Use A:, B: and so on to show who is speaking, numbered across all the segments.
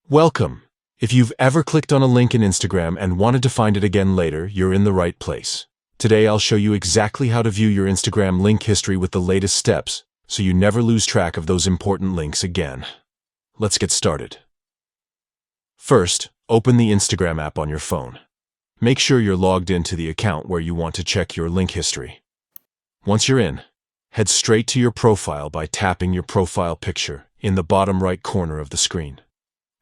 A: Welcome! If you've ever clicked on a link in Instagram and wanted to find it again later, you're in the right place. Today I'll show you exactly how to view your Instagram link history with the latest steps, so you never lose track of those important links again. Let's get started. First, open the Instagram app on your phone. Make sure you're logged into the account where you want to check your link history. Once you're in, head straight to your profile by tapping your profile picture in the bottom right corner of the screen.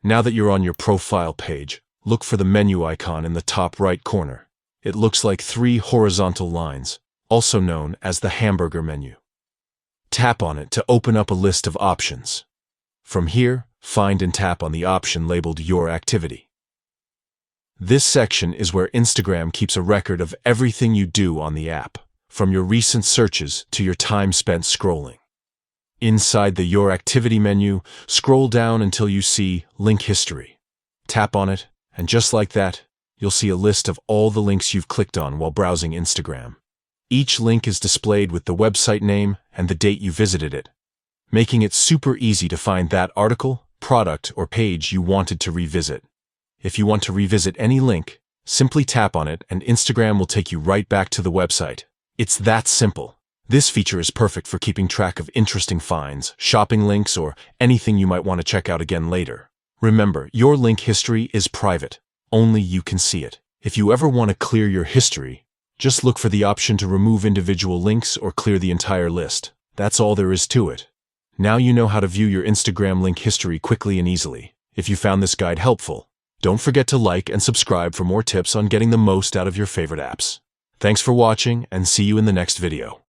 A: Now that you're on your profile page, look for the menu icon in the top right corner. It looks like 3 horizontal lines, also known as the hamburger menu. Tap on it to open up a list of options. From here, find and tap on the option labeled Your Activity. This section is where Instagram keeps a record of everything you do on the app, from your recent searches to your time spent scrolling. Inside the Your Activity menu, scroll down until you see Link History. Tap on it, and just like that, you'll see a list of all the links you've clicked on while browsing Instagram. Each link is displayed with the website name and the date you visited it, making it super easy to find that article, product, or page you wanted to revisit. If you want to revisit any link, simply tap on it and Instagram will take you right back to the website. It's that simple. This feature is perfect for keeping track of interesting finds, shopping links, or anything you might want to check out again later. Remember, your link history is private. Only you can see it. If you ever want to clear your history, just look for the option to remove individual links or clear the entire list. That's all there is to it. Now you know how to view your Instagram link history quickly and easily. If you found this guide helpful, don't forget to like and subscribe for more tips on getting the most out of your favorite apps. Thanks for watching, and see you in the next video.